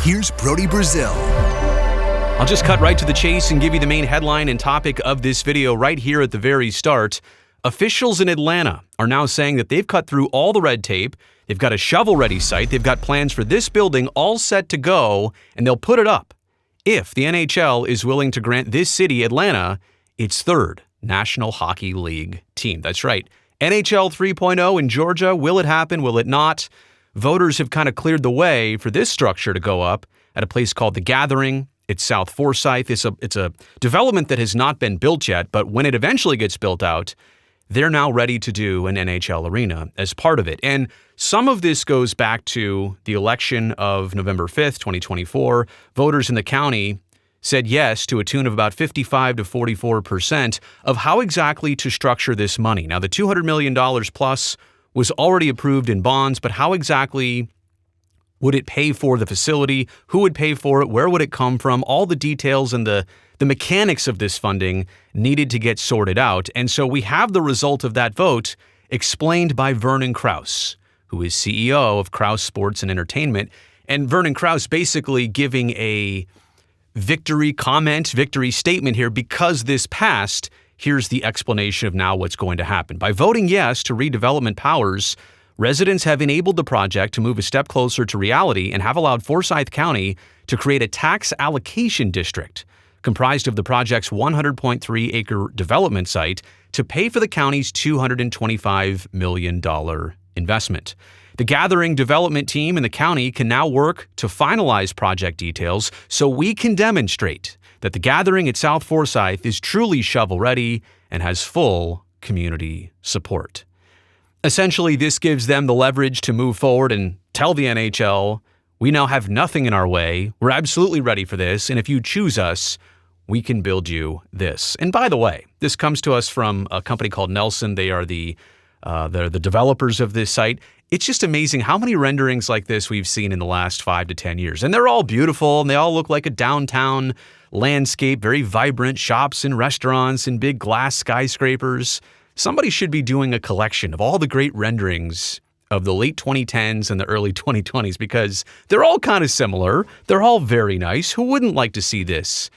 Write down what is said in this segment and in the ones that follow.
Here's Brody Brazil. I'll just cut right to the chase and give you the main headline and topic of this video right here at the very start. Officials in Atlanta are now saying that they've cut through all the red tape. They've got a shovel-ready site. They've got plans for this building all set to go, and they'll put it up if the NHL is willing to grant this city, Atlanta, its third National Hockey League team. That's right. NHL 3.0 in Georgia. Will it happen? Will it not? Voters have kind of cleared the way for this structure to go up at a place called The Gathering. It's South Forsyth. It's a development that has not been built yet, but when it eventually gets built out, they're now ready to do an NHL arena as part of it. And some of this goes back to the election of November 5th, 2024. Voters in the county said yes to a tune of about 55 to 44% of how exactly to structure this money. Now, the $200 million plus was already approved in bonds, but how exactly would it pay for the facility? Who would pay for it? Where would it come from? All the details and the mechanics of this funding needed to get sorted out. And so we have the result of that vote explained by Vernon Krause, who is CEO of Krause Sports and Entertainment. And Vernon Krause basically giving a victory statement here. Because this passed, here's the explanation of now what's going to happen. By voting yes to redevelopment powers, residents have enabled the project to move a step closer to reality and have allowed Forsyth County to create a tax allocation district comprised of the project's 100.3-acre development site to pay for the county's $225 million investment. The Gathering development team in the county can now work to finalize project details so we can demonstrate that the Gathering at South Forsyth is truly shovel-ready and has full community support. Essentially, this gives them the leverage to move forward and tell the NHL, we now have nothing in our way. We're absolutely ready for this. And if you choose us, we can build you this. And by the way, this comes to us from a company called Nelson. They are they're the developers of this site. It's just amazing how many renderings like this we've seen in the last 5 to 10 years. And they're all beautiful, and they all look like a downtown landscape, very vibrant shops and restaurants and big glass skyscrapers. Somebody should be doing a collection of all the great renderings of the late 2010s and the early 2020s because they're all kind of similar. They're all very nice. Who wouldn't like to see this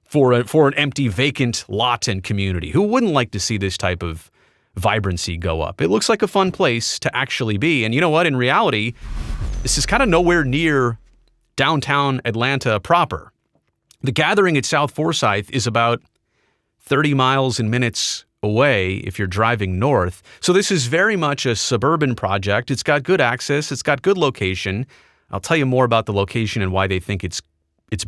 for an empty, vacant lot and community? Who wouldn't like to see this type of vibrancy go up? It looks like a fun place to actually be. And you know what? In reality, this is kind of nowhere near downtown Atlanta proper. The Gathering at South Forsyth is about 30 miles and minutes away if you're driving north. So this is very much a suburban project. It's got good access. It's got good location. I'll tell you more about the location and why they think it's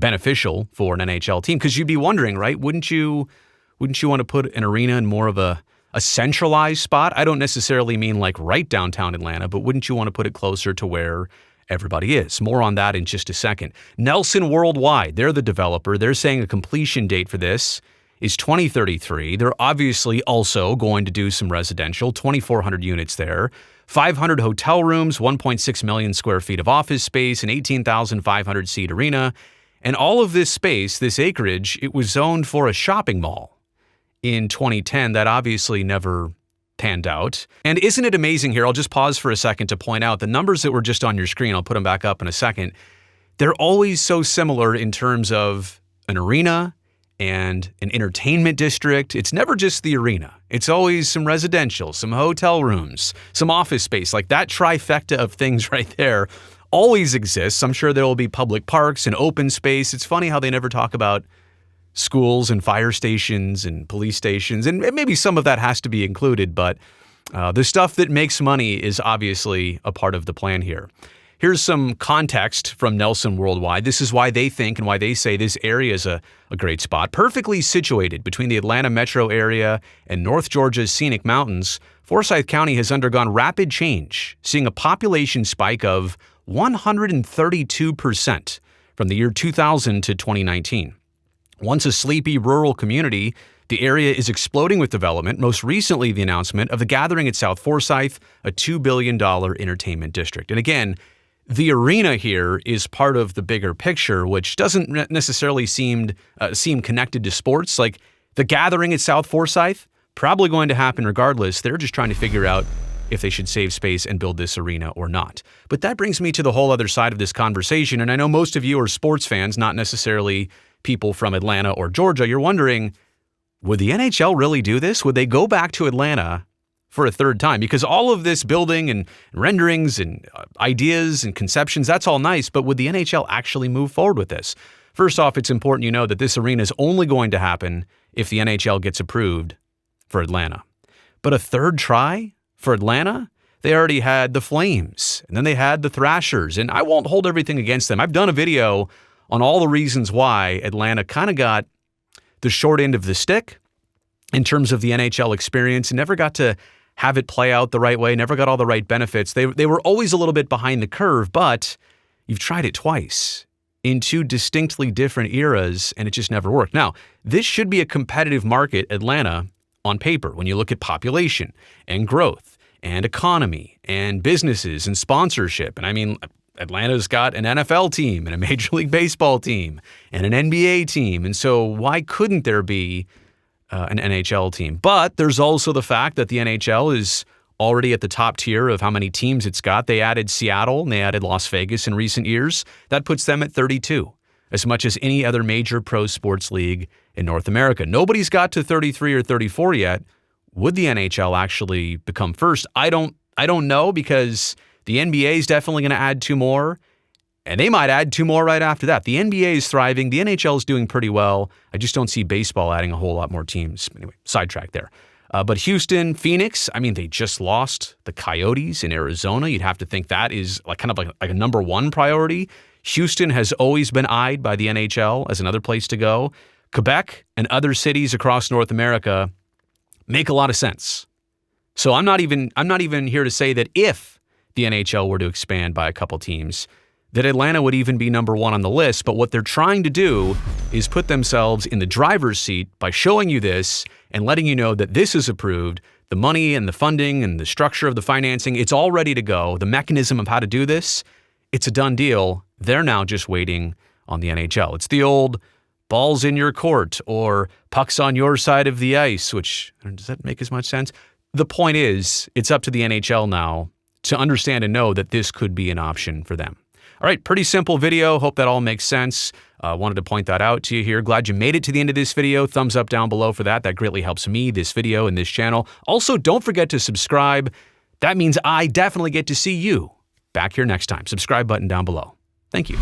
beneficial for an NHL team. Because you'd be wondering, right? Wouldn't you want to put an arena in more of a centralized spot? I don't necessarily mean like right downtown Atlanta, but wouldn't you want to put it closer to where everybody is? More on that in just a second. Nelson Worldwide, they're the developer. They're saying a completion date for this is 2033. They're obviously also going to do some residential, 2,400 units there, 500 hotel rooms, 1.6 million square feet of office space, an 18,500 seat arena. And all of this space, this acreage, it was zoned for a shopping mall in 2010. That obviously never panned out. And isn't it amazing here? I'll just pause for a second to point out the numbers that were just on your screen. I'll put them back up in a second. They're always so similar in terms of an arena and an entertainment district. It's never just the arena. It's always some residential, some hotel rooms, some office space. Like that trifecta of things right there always exists. I'm sure there will be public parks and open space. It's funny how they never talk about schools and fire stations and police stations. And maybe some of that has to be included, but the stuff that makes money is obviously a part of the plan here. Here's some context from Nelson Worldwide. This is why they think and why they say this area is a great spot. Perfectly situated between the Atlanta metro area and North Georgia's scenic mountains, Forsyth County has undergone rapid change, seeing a population spike of 132% from the year 2000 to 2019. Once a sleepy rural community, the area is exploding with development, most recently the announcement of the Gathering at South Forsyth, a $2 billion entertainment district. And again, the arena here is part of the bigger picture, which doesn't necessarily seem connected to sports. Like the Gathering at South Forsyth, probably going to happen regardless. They're just trying to figure out if they should save space and build this arena or not. But that brings me to the whole other side of this conversation. And I know most of you are sports fans, not necessarily people from Atlanta or Georgia. You're wondering, would the NHL really do this? Would they go back to Atlanta for a third time? Because all of this building and renderings and ideas and conceptions, that's all nice. But would the NHL actually move forward with this? First off, it's important you know that this arena is only going to happen if the NHL gets approved for Atlanta. But a third try for Atlanta? They already had the Flames, and then they had the Thrashers, and I won't hold everything against them. I've done a video on all the reasons why Atlanta kind of got the short end of the stick in terms of the NHL experience and never got to have it play out the right way, never got all the right benefits. They were always a little bit behind the curve, but you've tried it twice in two distinctly different eras, and it just never worked. Now, this should be a competitive market, Atlanta, on paper, when you look at population and growth and economy and businesses and sponsorship. And I mean, Atlanta's got an NFL team and a Major League Baseball team and an NBA team. And so why couldn't there be an NHL team? But there's also the fact that the NHL is already at the top tier of how many teams it's got. They added Seattle and they added Las Vegas in recent years. That puts them at 32, as much as any other major pro sports league in North America. Nobody's got to 33 or 34 yet. Would the NHL actually become first? I don't know, because the NBA is definitely going to add 2 more, and they might add 2 more right after that. The NBA is thriving. The NHL is doing pretty well. I just don't see baseball adding a whole lot more teams. Anyway, sidetrack there. But Houston, Phoenix, I mean, they just lost the Coyotes in Arizona. You'd have to think that is like a number one priority. Houston has always been eyed by the NHL as another place to go. Quebec and other cities across North America make a lot of sense. So I'm not even here to say that if the NHL were to expand by a couple teams, that Atlanta would even be number one on the list. But what they're trying to do is put themselves in the driver's seat by showing you this and letting you know that this is approved. The money and the funding and the structure of the financing, it's all ready to go. The mechanism of how to do this, it's a done deal. They're now just waiting on the NHL. It's the old balls in your court or pucks on your side of the ice, which, does that make as much sense? The point is, it's up to the NHL now to understand and know that this could be an option for them. All right, pretty simple video. Hope that all makes sense. Wanted to point that out to you here. Glad you made it to the end of this video. Thumbs up down below for that. That greatly helps me, this video, and this channel. Also, don't forget to subscribe. That means I definitely get to see you back here next time. Subscribe button down below. Thank you.